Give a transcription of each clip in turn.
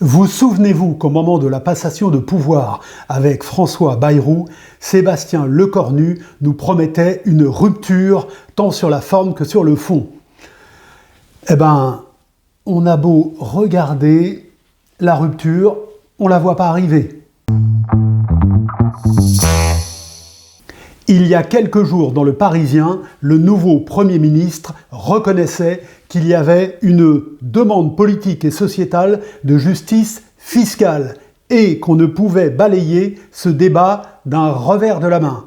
Vous souvenez-vous qu'au moment de la passation de pouvoir avec François Bayrou, Sébastien Lecornu nous promettait une rupture tant sur la forme que sur le fond. Eh ben, on a beau regarder la rupture, on la voit pas arriver. Il y a quelques jours, dans Le Parisien, le nouveau Premier ministre reconnaissait qu'il y avait une demande politique et sociétale de justice fiscale et qu'on ne pouvait balayer ce débat d'un revers de la main.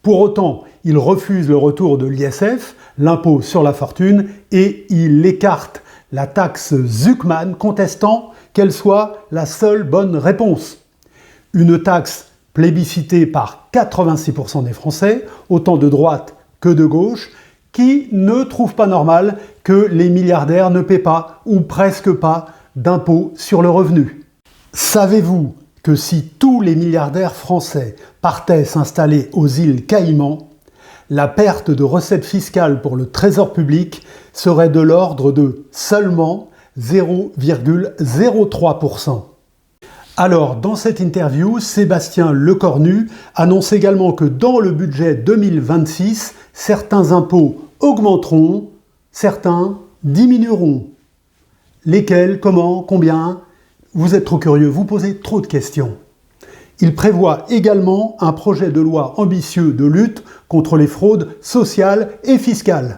Pour autant, il refuse le retour de l'ISF, l'impôt sur la fortune, et il écarte la taxe Zuckman, contestant qu'elle soit la seule bonne réponse. Une taxe plébiscitée par 86% des Français, autant de droite que de gauche, qui ne trouvent pas normal que les milliardaires ne paient pas, ou presque pas, d'impôt sur le revenu. Savez-vous que si tous les milliardaires français partaient s'installer aux îles Caïmans, la perte de recettes fiscales pour le trésor public serait de l'ordre de seulement 0,03%. Alors, dans cette interview, Sébastien Lecornu annonce également que dans le budget 2026, certains impôts augmenteront, certains diminueront. Lesquels, comment, combien? Vous êtes trop curieux, vous posez trop de questions. Il prévoit également un projet de loi ambitieux de lutte contre les fraudes sociales et fiscales.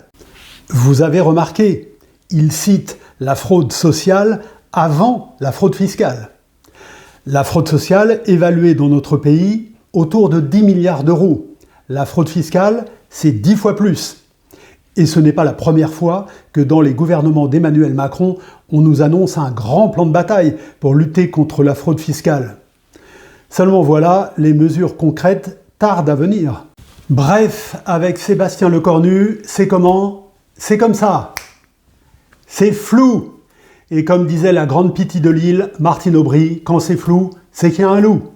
Vous avez remarqué, il cite la fraude sociale avant la fraude fiscale. La fraude sociale évaluée dans notre pays autour de 10 milliards d'euros. La fraude fiscale, c'est 10 fois plus. Et ce n'est pas la première fois que dans les gouvernements d'Emmanuel Macron, on nous annonce un grand plan de bataille pour lutter contre la fraude fiscale. Seulement voilà, les mesures concrètes tardent à venir. Bref, avec Sébastien Lecornu, c'est comment? C'est comme ça. C'est flou. Et comme disait la grande Pythie de Lille, Martine Aubry, quand c'est flou, c'est qu'il y a un loup.